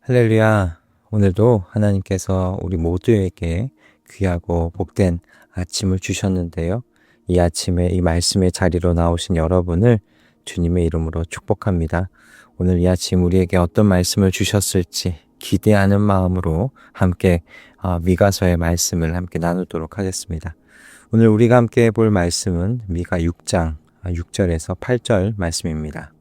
할렐루야. 오늘도 하나님께서 우리 모두에게 귀하고 복된 아침을 주셨는데요. 이 아침에 이 말씀의 자리로 나오신 여러분을 주님의 이름으로 축복합니다. 오늘 이 아침 우리에게 어떤 말씀을 주셨을지 기대하는 마음으로 함께 미가서의 말씀을 함께 나누도록 하겠습니다. 오늘 우리가 함께 볼 말씀은 미가 6장 6절에서 8절 말씀입니다.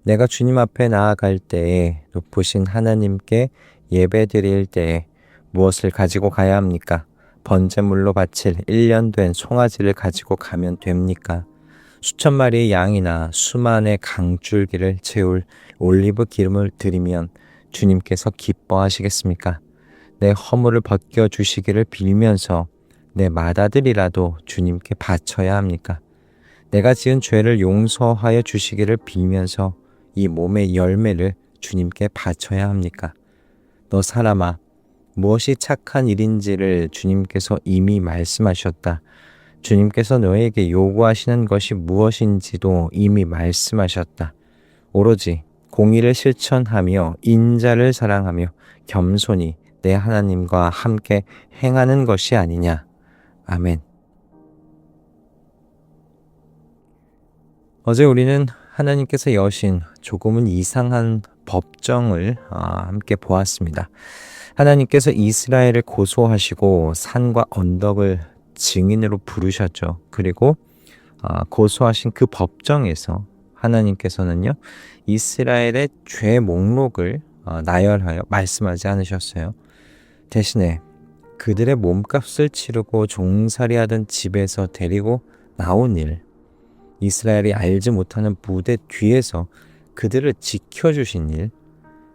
내가 주님 앞에 나아갈 때에 높으신 하나님께 예배드릴 때에 무엇을 가지고 가야 합니까? 번제물로 바칠 1년 된 송아지를 가지고 가면 됩니까? 수천 마리의 양이나 수만의 강줄기를 채울 올리브 기름을 드리면 주님께서 기뻐하시겠습니까? 내 허물을 벗겨주시기를 빌면서 내 맏아들이라도 주님께 바쳐야 합니까? 내가 지은 죄를 용서하여 주시기를 빌면서 이 몸의 열매를 주님께 바쳐야 합니까? 너 사람아, 무엇이 착한 일인지를 주님께서 이미 말씀하셨다. 주님께서 너에게 요구하시는 것이 무엇인지도 이미 말씀하셨다. 오로지 공의를 실천하며 인자를 사랑하며 겸손히 내 하나님과 함께 행하는 것이 아니냐. 아멘. 어제 우리는 하나님께서 여신 조금은 이상한 법정을 함께 보았습니다. 하나님께서 이스라엘을 고소하시고 산과 언덕을 증인으로 부르셨죠. 그리고 고소하신 그 법정에서 하나님께서는요, 이스라엘의 죄 목록을 나열하여 말씀하지 않으셨어요. 대신에 그들의 몸값을 치르고 종살이하던 집에서 데리고 나온 일, 이스라엘이 알지 못하는 부대 뒤에서 그들을 지켜주신 일,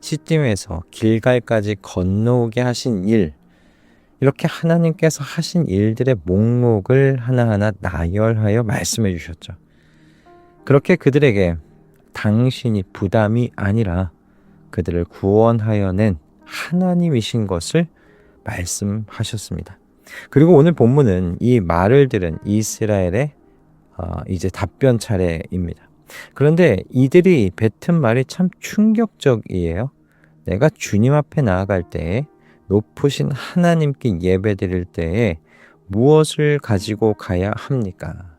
시딤에서 길갈까지 건너오게 하신 일, 이렇게 하나님께서 하신 일들의 목록을 하나하나 나열하여 말씀해 주셨죠. 그렇게 그들에게 당신이 부담이 아니라 그들을 구원하여 낸 하나님이신 것을 말씀하셨습니다. 그리고 오늘 본문은 이 말을 들은 이스라엘의 이제 답변 차례입니다. 그런데 이들이 뱉은 말이 참 충격적이에요. 내가 주님 앞에 나아갈 때에 높으신 하나님께 예배드릴 때에 무엇을 가지고 가야 합니까?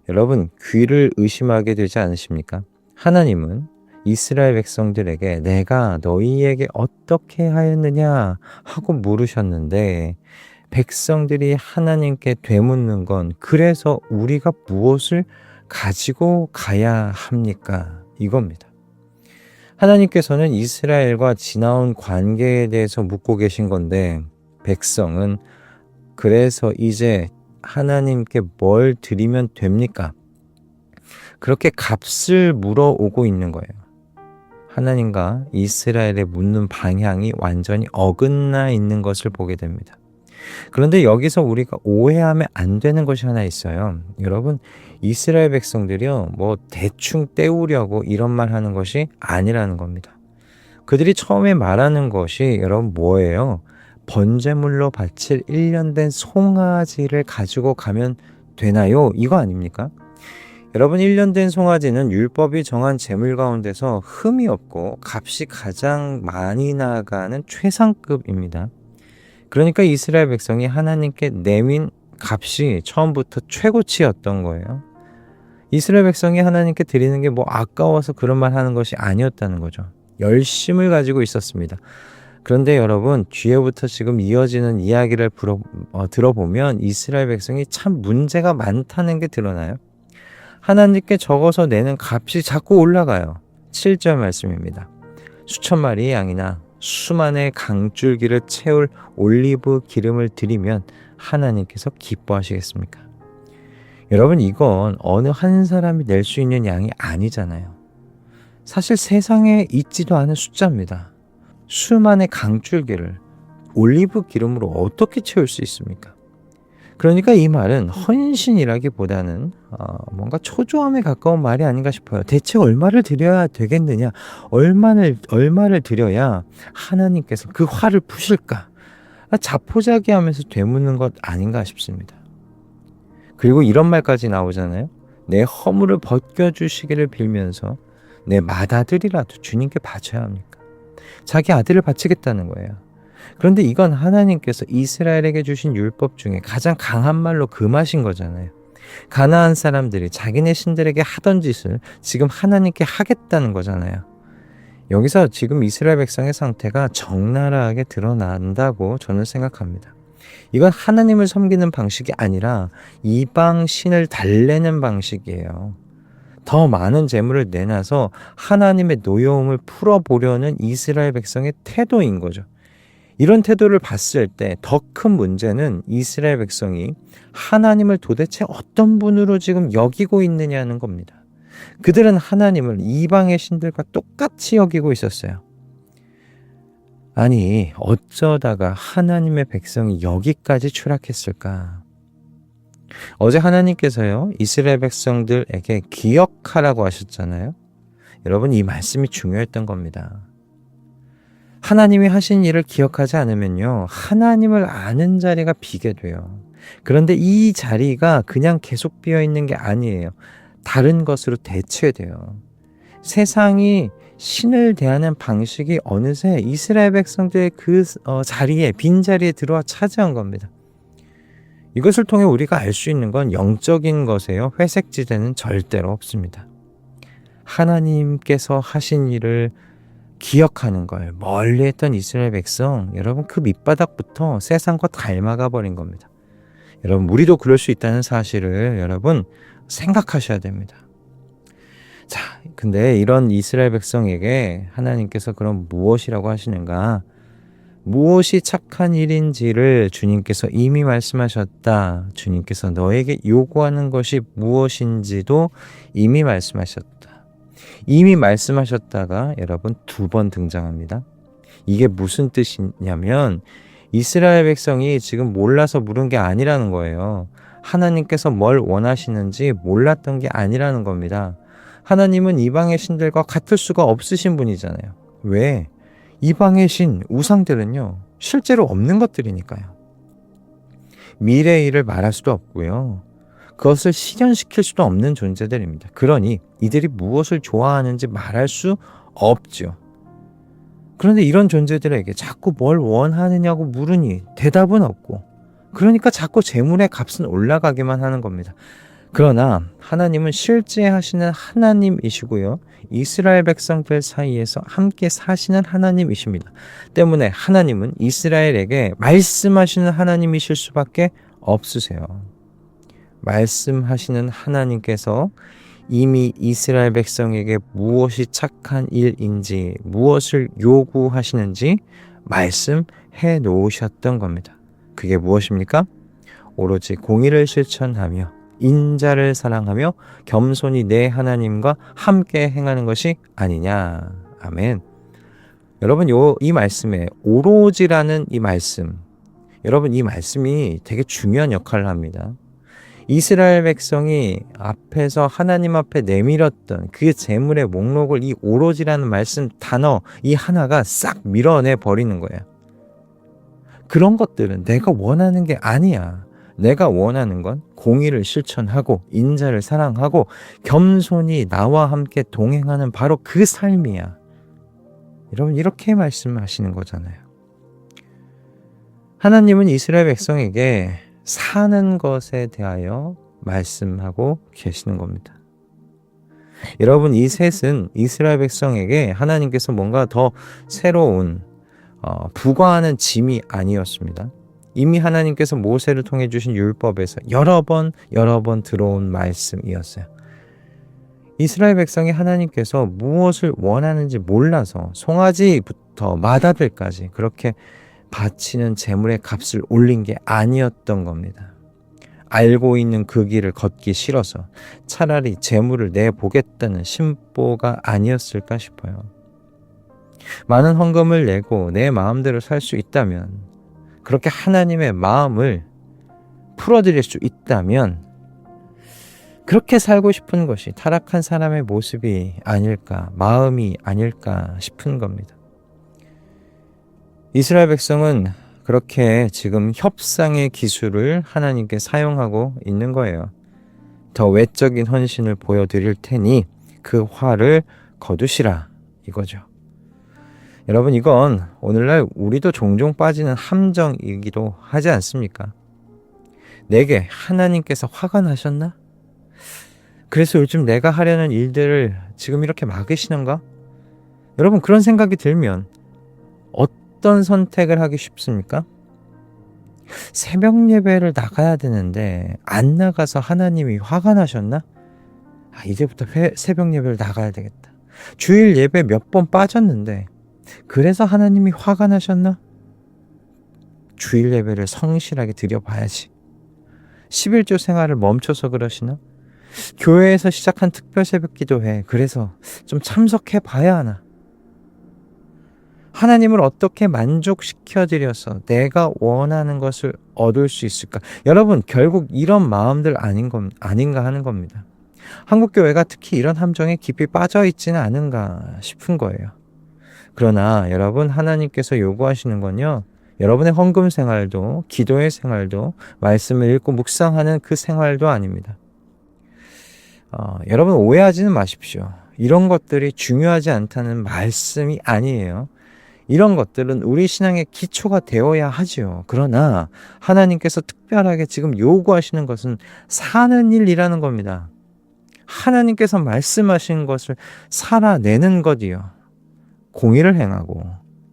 여러분, 귀를 의심하게 되지 않으십니까? 하나님은 이스라엘 백성들에게 내가 너희에게 어떻게 하였느냐 하고 물으셨는데, 백성들이 하나님께 되묻는 건 그래서 우리가 무엇을 가지고 가야 합니까? 이겁니다. 하나님께서는 이스라엘과 지나온 관계에 대해서 묻고 계신 건데, 백성은 그래서 이제 하나님께 뭘 드리면 됩니까? 그렇게 값을 물어오고 있는 거예요. 하나님과 이스라엘에 묻는 방향이 완전히 어긋나 있는 것을 보게 됩니다. 그런데 여기서 우리가 오해하면 안 되는 것이 하나 있어요. 여러분, 이스라엘 백성들이요, 대충 때우려고 이런 말 하는 것이 아니라는 겁니다. 그들이 처음에 말하는 것이 여러분 뭐예요? 번제물로 바칠 1년 된 송아지를 가지고 가면 되나요? 이거 아닙니까? 여러분, 1년 된 송아지는 율법이 정한 제물 가운데서 흠이 없고 값이 가장 많이 나가는 최상급입니다. 그러니까 이스라엘 백성이 하나님께 내민 값이 처음부터 최고치였던 거예요. 이스라엘 백성이 하나님께 드리는 게 아까워서 그런 말 하는 것이 아니었다는 거죠. 열심을 가지고 있었습니다. 그런데 여러분, 뒤에부터 지금 이어지는 이야기를 들어보면 이스라엘 백성이 참 문제가 많다는 게 드러나요. 하나님께 적어서 내는 값이 자꾸 올라가요. 7절 말씀입니다. 수천 마리의 양이나 수만의 강줄기를 채울 올리브 기름을 드리면 하나님께서 기뻐하시겠습니까? 여러분, 이건 어느 한 사람이 낼 수 있는 양이 아니잖아요. 사실 세상에 있지도 않은 숫자입니다. 수만의 강줄기를 올리브 기름으로 어떻게 채울 수 있습니까? 그러니까 이 말은 헌신이라기보다는 뭔가 초조함에 가까운 말이 아닌가 싶어요. 대체 얼마를 드려야 되겠느냐? 얼마를 드려야 하나님께서 그 화를 푸실까? 자포자기하면서 되묻는 것 아닌가 싶습니다. 그리고 이런 말까지 나오잖아요. 내 허물을 벗겨주시기를 빌면서 내 맏아들이라도 주님께 바쳐야 합니까? 자기 아들을 바치겠다는 거예요. 그런데 이건 하나님께서 이스라엘에게 주신 율법 중에 가장 강한 말로 금하신 거잖아요. 가나안 사람들이 자기네 신들에게 하던 짓을 지금 하나님께 하겠다는 거잖아요. 여기서 지금 이스라엘 백성의 상태가 적나라하게 드러난다고 저는 생각합니다. 이건 하나님을 섬기는 방식이 아니라 이방 신을 달래는 방식이에요. 더 많은 재물을 내놔서 하나님의 노여움을 풀어보려는 이스라엘 백성의 태도인 거죠. 이런 태도를 봤을 때 더 큰 문제는 이스라엘 백성이 하나님을 도대체 어떤 분으로 지금 여기고 있느냐는 겁니다. 그들은 하나님을 이방의 신들과 똑같이 여기고 있었어요. 아니, 어쩌다가 하나님의 백성이 여기까지 추락했을까? 어제 하나님께서요, 이스라엘 백성들에게 기억하라고 하셨잖아요. 여러분, 이 말씀이 중요했던 겁니다. 하나님이 하신 일을 기억하지 않으면요, 하나님을 아는 자리가 비게 돼요. 그런데 이 자리가 그냥 계속 비어 있는 게 아니에요. 다른 것으로 대체돼요. 세상이 신을 대하는 방식이 어느새 이스라엘 백성들의 그 자리에, 빈자리에 들어와 차지한 겁니다. 이것을 통해 우리가 알 수 있는 건 영적인 것에요, 회색지대는 절대로 없습니다. 하나님께서 하신 일을 기억하는 걸 멀리 했던 이스라엘 백성, 여러분 그 밑바닥부터 세상과 닮아가 버린 겁니다. 여러분, 우리도 그럴 수 있다는 사실을 여러분 생각하셔야 됩니다. 자, 근데 이런 이스라엘 백성에게 하나님께서 그럼 무엇이라고 하시는가? 무엇이 착한 일인지를 주님께서 이미 말씀하셨다. 주님께서 너에게 요구하는 것이 무엇인지도 이미 말씀하셨다. 이미 말씀하셨다가 여러분 2번 등장합니다. 이게 무슨 뜻이냐면 이스라엘 백성이 지금 몰라서 물은 게 아니라는 거예요. 하나님께서 뭘 원하시는지 몰랐던 게 아니라는 겁니다. 하나님은 이방의 신들과 같을 수가 없으신 분이잖아요. 왜? 이방의 신, 우상들은요, 실제로 없는 것들이니까요. 미래의 일을 말할 수도 없고요. 그것을 실현시킬 수도 없는 존재들입니다. 그러니 이들이 무엇을 좋아하는지 말할 수 없죠. 그런데 이런 존재들에게 자꾸 뭘 원하느냐고 물으니 대답은 없고, 그러니까 자꾸 재물의 값은 올라가기만 하는 겁니다. 그러나 하나님은 실제 하시는 하나님이시고요, 이스라엘 백성들 사이에서 함께 사시는 하나님이십니다. 때문에 하나님은 이스라엘에게 말씀하시는 하나님이실 수밖에 없으세요. 말씀하시는 하나님께서 이미 이스라엘 백성에게 무엇이 착한 일인지, 무엇을 요구하시는지 말씀해 놓으셨던 겁니다. 그게 무엇입니까? 오로지 공의를 실천하며 인자를 사랑하며 겸손히 내 하나님과 함께 행하는 것이 아니냐. 아멘. 여러분, 이 말씀에 오로지라는 이 말씀, 여러분 이 말씀이 되게 중요한 역할을 합니다. 이스라엘 백성이 앞에서 하나님 앞에 내밀었던 그 재물의 목록을 이 오로지라는 말씀 단어 이 하나가 싹 밀어내 버리는 거예요. 그런 것들은 내가 원하는 게 아니야. 내가 원하는 건 공의를 실천하고 인자를 사랑하고 겸손히 나와 함께 동행하는 바로 그 삶이야. 여러분, 이렇게 말씀하시는 거잖아요. 하나님은 이스라엘 백성에게 사는 것에 대하여 말씀하고 계시는 겁니다. 여러분, 이 셋은 이스라엘 백성에게 하나님께서 뭔가 더 새로운 부과하는 짐이 아니었습니다. 이미 하나님께서 모세를 통해 주신 율법에서 여러 번 들어온 말씀이었어요. 이스라엘 백성이 하나님께서 무엇을 원하는지 몰라서 송아지부터 맏아들까지 그렇게 바치는 재물의 값을 올린 게 아니었던 겁니다. 알고 있는 그 길을 걷기 싫어서 차라리 재물을 내보겠다는 심보가 아니었을까 싶어요. 많은 헌금을 내고 내 마음대로 살 수 있다면, 그렇게 하나님의 마음을 풀어드릴 수 있다면 그렇게 살고 싶은 것이 타락한 사람의 모습이 아닐까, 마음이 아닐까 싶은 겁니다. 이스라엘 백성은 그렇게 지금 협상의 기술을 하나님께 사용하고 있는 거예요. 더 외적인 헌신을 보여드릴 테니 그 화를 거두시라 이거죠. 여러분, 이건 오늘날 우리도 종종 빠지는 함정이기도 하지 않습니까? 내게 하나님께서 화가 나셨나? 그래서 요즘 내가 하려는 일들을 지금 이렇게 막으시는가? 여러분, 그런 생각이 들면 어떤 선택을 하기 쉽습니까? 새벽 예배를 나가야 되는데 안 나가서 하나님이 화가 나셨나? 이제부터 새벽 예배를 나가야 되겠다. 주일 예배 몇 번 빠졌는데 그래서 하나님이 화가 나셨나? 주일 예배를 성실하게 드려봐야지. 11조 생활을 멈춰서 그러시나? 교회에서 시작한 특별 새벽 기도회, 그래서 좀 참석해 봐야 하나? 하나님을 어떻게 만족시켜드려서 내가 원하는 것을 얻을 수 있을까? 여러분, 결국 이런 마음들 아닌가 하는 겁니다. 한국교회가 특히 이런 함정에 깊이 빠져 있지는 않은가 싶은 거예요. 그러나 여러분, 하나님께서 요구하시는 건요, 여러분의 헌금 생활도, 기도의 생활도, 말씀을 읽고 묵상하는 그 생활도 아닙니다. 여러분, 오해하지는 마십시오. 이런 것들이 중요하지 않다는 말씀이 아니에요. 이런 것들은 우리 신앙의 기초가 되어야 하지요. 그러나 하나님께서 특별하게 지금 요구하시는 것은 사는 일이라는 겁니다. 하나님께서 말씀하신 것을 살아내는 것이요. 공의를 행하고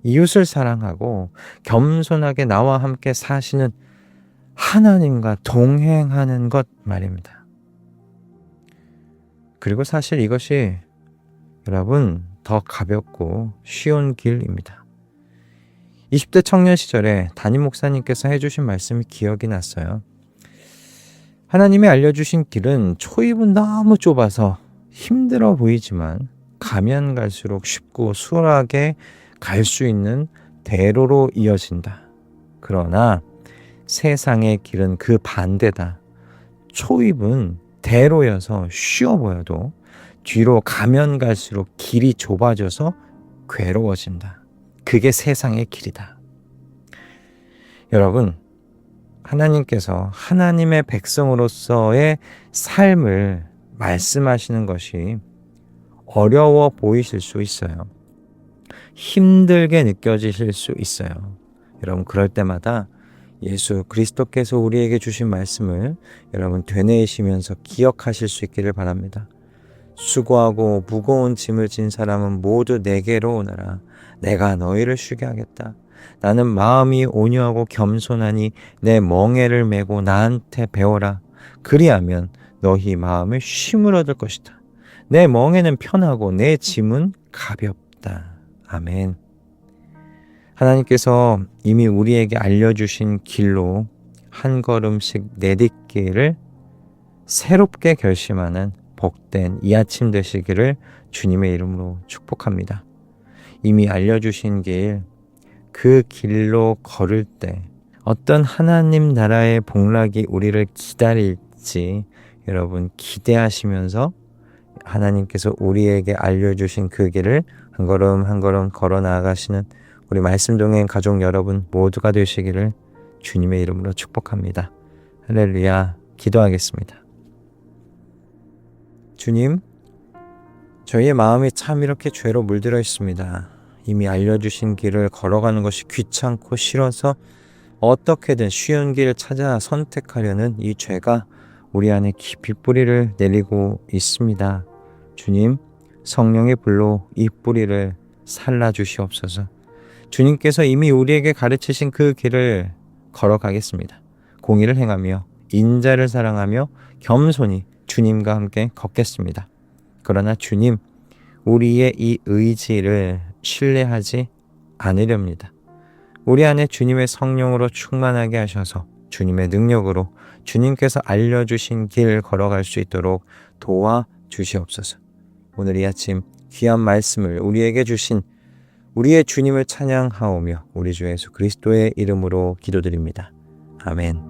이웃을 사랑하고 겸손하게 나와 함께 사시는 하나님과 동행하는 것 말입니다. 그리고 사실 이것이 여러분 더 가볍고 쉬운 길입니다. 20대 청년 시절에 담임 목사님께서 해주신 말씀이 기억이 났어요. 하나님이 알려주신 길은 초입은 너무 좁아서 힘들어 보이지만 가면 갈수록 쉽고 수월하게 갈 수 있는 대로로 이어진다. 그러나 세상의 길은 그 반대다. 초입은 대로여서 쉬워 보여도 뒤로 가면 갈수록 길이 좁아져서 괴로워진다. 그게 세상의 길이다. 여러분, 하나님께서 하나님의 백성으로서의 삶을 말씀하시는 것이 어려워 보이실 수 있어요. 힘들게 느껴지실 수 있어요. 여러분, 그럴 때마다 예수 그리스도께서 우리에게 주신 말씀을 여러분 되뇌이시면서 기억하실 수 있기를 바랍니다. 수고하고 무거운 짐을 진 사람은 모두 내게로 오너라. 내가 너희를 쉬게 하겠다. 나는 마음이 온유하고 겸손하니 내 멍에를 메고 나한테 배워라. 그리하면 너희 마음에 쉼을 얻을 것이다. 내 멍에는 편하고 내 짐은 가볍다. 아멘. 하나님께서 이미 우리에게 알려주신 길로 한 걸음씩 내딛기를 새롭게 결심하는 복된 이 아침 되시기를 주님의 이름으로 축복합니다. 이미 알려주신 길, 그 길로 걸을 때 어떤 하나님 나라의 복락이 우리를 기다릴지 여러분 기대하시면서 하나님께서 우리에게 알려주신 그 길을 한 걸음 한 걸음 걸어 나아가시는 우리 말씀동행 가족 여러분 모두가 되시기를 주님의 이름으로 축복합니다. 할렐루야. 기도하겠습니다. 주님, 저희의 마음이 참 이렇게 죄로 물들어 있습니다. 이미 알려주신 길을 걸어가는 것이 귀찮고 싫어서 어떻게든 쉬운 길을 찾아 선택하려는 이 죄가 우리 안에 깊이 뿌리를 내리고 있습니다. 주님, 성령의 불로 이 뿌리를 살라주시옵소서. 주님께서 이미 우리에게 가르치신 그 길을 걸어가겠습니다. 공의를 행하며 인자를 사랑하며 겸손히 주님과 함께 걷겠습니다. 그러나 주님, 우리의 이 의지를 신뢰하지 않으렵니다. 우리 안에 주님의 성령으로 충만하게 하셔서 주님의 능력으로 주님께서 알려주신 길 걸어갈 수 있도록 도와주시옵소서. 오늘 이 아침 귀한 말씀을 우리에게 주신 우리의 주님을 찬양하오며 우리 주 예수 그리스도의 이름으로 기도드립니다. 아멘.